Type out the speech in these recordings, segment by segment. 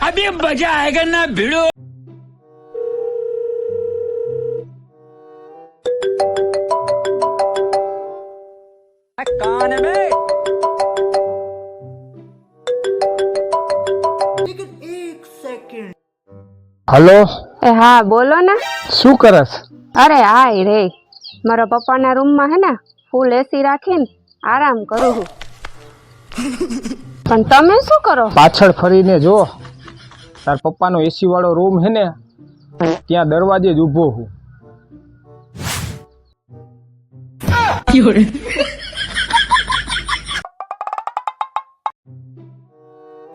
अभी मजा आएगा ना भिड़ो। कान में હલો. હા બોલો ને. શું કરસ? અરે હાય રે, મારા પપ્પાના રૂમમાં હે ને ફૂલ એસી રાખીને આરામ કરું છું. પણ તમે શું કરો? પાછળ ફરીને જો, તાર પપ્પાનો એસી વાળો રૂમ હે ને ત્યાં દરવાજે જ ઊભો હું.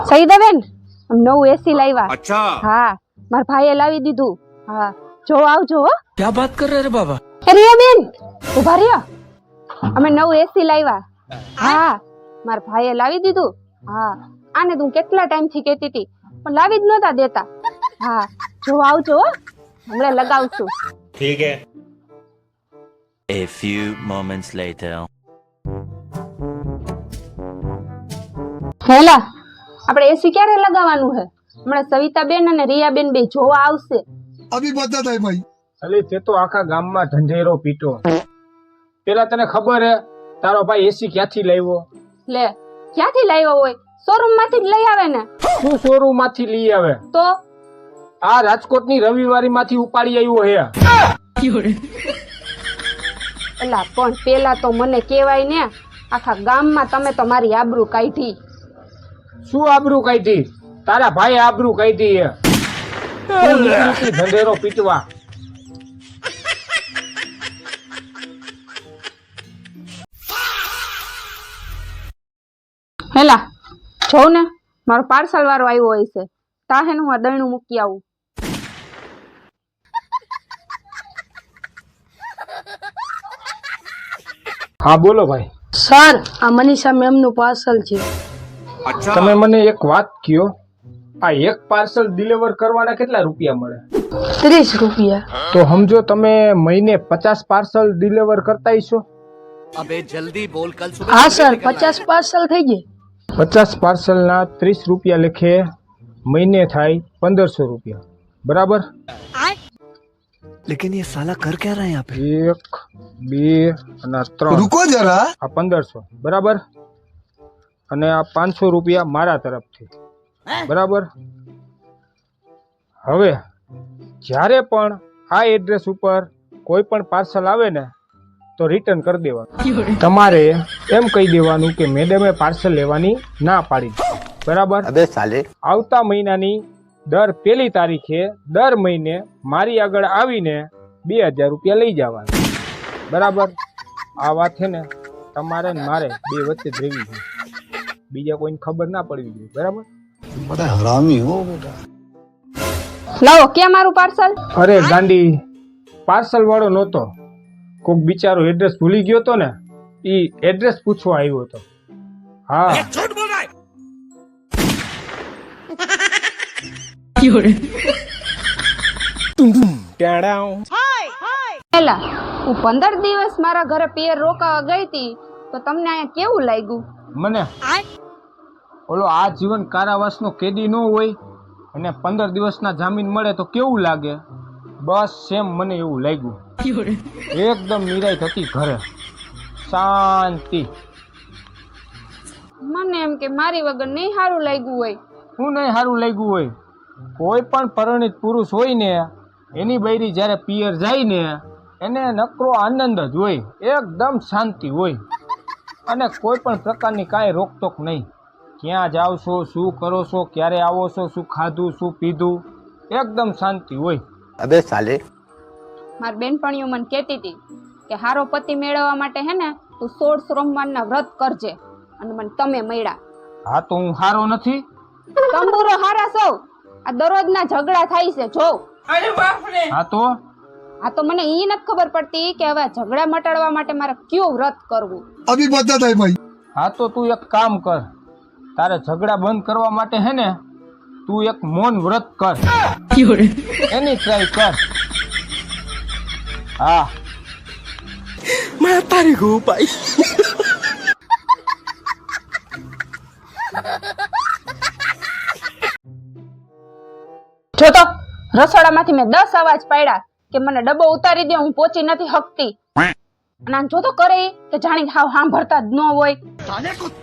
સઈદાબેન, નવું એસી લાવ્યા. अच्छा હા, મારા ભાઈએ લાવી દીધું. હા, જો આવજો હો. क्या बात कर रहे रे बाबा? રિયાબેન ઉભા રહ્યો, અમે નવું એસી લાવ્યા. હા, મારા ભાઈએ લાવી દીધું. હા, આને તું કેટલા ટાઈમ થી કહેતી હતી પણ લાવી જ નતા દેતા. હા, જો આવજો હો, હમણાં લગાવશું. ठीक है। A few moments later. હેલા, આપણે એસી ક્યારે લગાવવાનું છે? હમણાં સવિતાબેન અને રિયાબેન બે જોવા આવશે. अभी बता था भाई। અલી તે તો આખા ગામમાં ઢંઢેરો પીટો. પેલા તને ખબર હે તારો ભાઈ એસી ક્યાંથી લાવ્યો? લે, ક્યાંથી લાવ્યો હોય? શોરૂમ માંથી જ લઈ આવે ને. શું શોરૂમ માંથી લઈ આવે? તો આ રાજકોટની રવિવારી માંથી ઉપાડી આવ્યો હે. એલા પણ પેલા તો મને કેવાય ને, આખા ગામમાં તમે તો મારી આબરૂ કાઢી. શું આબરૂ કાઢી? તારા ભાઈ આબરૂ કાઢી હે. તું નીકળી તી ઢંઢેરો પીટવા. હેલા, જોઉં ને મારો પાર્સલ વાળો આવ્યો હોય છે. તાહેનું આ દયણું મૂકી આવું. હા બોલો ભાઈ. સર, આ મનીષા મેમનું પાર્સલ છે. अच्छा તમે મને એક વાત કયો, આ એક પાર્સલ ડિલિવર કરવાના કેટલા રૂપિયા મળે? 30 રૂપિયા. તો સમજો તમે મહિને 50 પાર્સલ ડિલિવર કરતા હશો. अबे जल्दी बोल, कल सुबह હા સર, 50 પાર્સલ થઈ ગયા. 50 પાર્સલના 30 રૂપિયા લેખે મહિને થાય 1500 રૂપિયા, બરાબર? लेकिन ये साला कर क्या रहा है यहाँ पे? 1 2 અને 3, रुको जरा। આ 1500, બરાબર? અને આ 500 રૂપિયા મારા તરફથી, બરાબર? હવે જ્યારે પણ આ એડ્રેસ ઉપર કોઈ પણ પાર્સલ આવે ને તો રિટર્ન કરી દેવાનું. તમારે એમ કહી દેવાનું કે મેડમે પાર્સલ લેવાની ના પાડી, બરાબર? अबे साले. આવતા મહિનાની દર 1લી તારીખે દર મહિને મારી આગળ આવીને 2000 રૂપિયા લઈ જવાના, બરાબર? આ વાત છે ને તમારે ને મારે બે વચ્ચે જ રહેવી જોઈએ, બીજા કોઈને ખબર ના પડવી જોઈએ, બરાબર? बड़ा हरामी हो बेटा। લાવો, ક્યાં મારું પાર્સલ? અરે ગાંડી, પાર્સલ વાળો નહોતો, કોક બિચારો એડ્રેસ ભૂલી ગયો તો ને, ઈ એડ્રેસ પૂછવા આવ્યો હતો. હા, झूठ बोल रहा है। હેલા, હું 15 દિવસ મારા ઘરે પિયર રોકાવા ગઈ હતી, તો તમને અહીંયા કેવું લાગ્યું? મને ઓલો આ જીવન કારાવાસનો કેદી ન હોય અને 15 દિવસના જામીન મળે તો કેવું લાગે? બસ સેમ મને એવું લાગ્યું. એકદમ નિરાંત હતી ઘરે, શાંતિ. મને એમ કે મારી વગર નહીં સારું લાગ્યું હોય. શું નહીં સારું લાગ્યું હોય? કોઈ પણ પરિણીત પુરુષ હોય ને એની બૈરી જ્યારે પિયર જાય ને એને નકરો આનંદ જ હોય, એકદમ શાંતિ હોય અને કોઈ પણ પ્રકારની કાંઈ રોકટોક નહીં. ક્યાં જાઓ છો, શું કરો છો, ક્યારે આવો છો, શું ખાધું, શું પીધું, એકદમ શાંતિ હોય. अबे साले. મારી બેનપણીઓ મને કહેતી હતી કે હારો પતિ મેળવવા માટે હે ને તું 16 સોમવારના વ્રત કરજે, અને મને તમે મળ્યા. હા તો હું સારો નથી? તંબુરો હારા સૌ, આ દરરોજના ઝઘડા થાય છે જો. હા તો આ તો મને ઈ નથી ખબર પડતી કે હવે આ ઝઘડા મટાડવા માટે મારે કયું વ્રત કરવું. अभी बता था भाई। હા તો તું એક કામ કર, તારે ઝઘડા બંધ કરવા માટે હે ને તું એક મૌન વ્રત કર, એની ટ્રાય કર. હા, मैं तारी को पाई। જો તો રસોડામાંથી મેં 10 અવાજ પાડ્યા કે મને ડબ્બો ઉતારી દે, હું પહોંચી નથી શકતી. અને આમ જો તો કરે ઈ કે જાણી હાવ સાંભળતા જ ન હોય.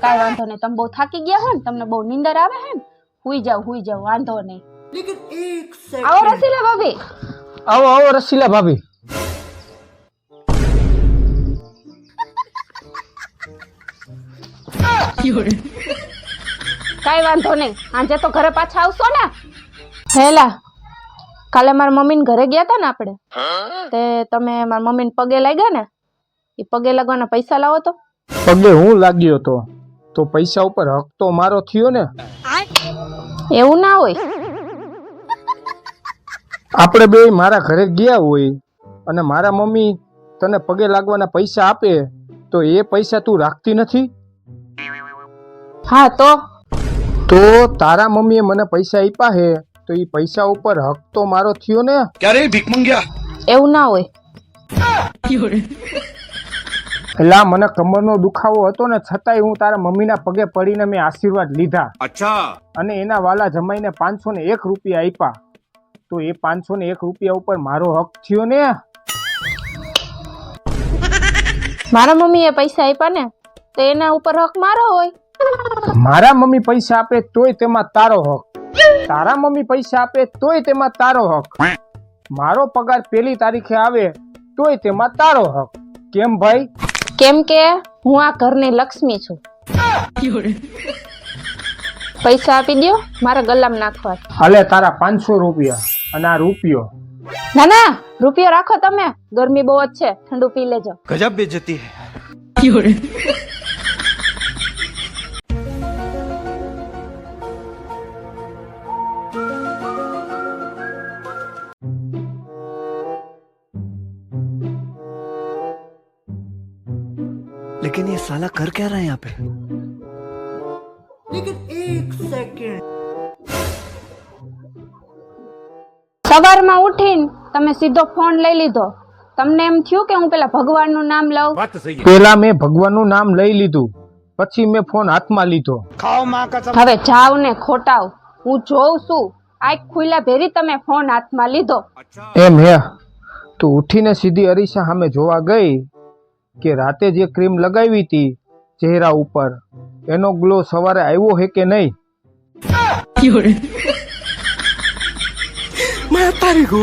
કાંઈ વાંધો નહીં, તમે બહુ થાકી ગયા હો ને, તમને બહુ નીંદર આવે હે ને, હુઈ જાવ, વાંધો નહીં. આવો રસીલા ભાભી. આવો રસીલા ભાભી. કાંઈ વાંધો નહીં, આજે તો ઘરે પાછા આવશો ને. હેલા કાલે મારા મમ્મીને ઘરે ગયા હતા ને આપણે, તે તમે મારા મમ્મીને પગે લાગ્યા ને, એ પગે લાગવાના પૈસા લાવો તો. પગે હું લાગ્યો તો પૈસા ઉપર હક તો મારો થયો ને. એવું ના હોય. આપણે બે મારા ઘરે ગયા હોય અને મારા મમ્મી તને પગે લાગવાના પૈસા આપે તો એ પૈસા તું રાખતી નથી. હા તો તારા મમ્મીએ મને પૈસા આપ્યા હે તો એ પૈસા ઉપર હક તો મારો થયો ને. क्या रे भीख मंगिया એવું ના હોય. એલા મને કમરનો દુખાવો હતો ને, છતાંય હું તારા મમ્મીના પગે પડીને મેં આશીર્વાદ લીધા. अच्छा અને એના વાલા જમાઈને 501 રૂપિયા આપ્યા તો એ 501 રૂપિયા ઉપર મારો હક થયો ને. મારા મમ્મીએ પૈસા આપ્યા ને તો એના ઉપર હક મારો હોય. મારા મમ્મી પૈસા આપે તોય તેમાં તારો હક, તારા મમ્મી પૈસા આપે તોય તેમાં તારો હક, મારો પગાર 1 તારીખે આવે તોય તેમાં તારો હક. કેમ ભાઈ? કેમ કે હું આ ઘરની લક્ષ્મી છું. પૈસા આપી દ્યો, મારા ગલામાં નાખવા. હાલે તારા 500 રૂપિયા અને આ રૂપિયો. ના રૂપિયો રાખો તમે, ગરમી બહુ જ છે, ઠંડુ પી લેજો. गजब बेइज्जती है. लेकिन ये साला कर क्या रहा है यहाँ पे? સવારમાં ઉઠીને તમે સીધો ફોન લઈ લીધો. તમને એમ થયું કે હું પેલા ભગવાનનું નામ લઉં? પેલા મેં ભગવાનનું નામ લઈ લીધું, પછી મેં ફોન હાથમાં લીધો. હવે જાવ ને ખોટાવ, હું જોઉં છું. આંખ ખુલ્લા ભેરી તમે ફોન હાથમાં લીધો. એમ હે? તું ઉઠીને સીધી અરીસા સામે જોવા ગઈ કે રાતે જે ક્રીમ લગાવી હતી ચહેરા ઉપર એનો ગ્લો સવારે આવ્યો હે કે નહીં? मैं तारी को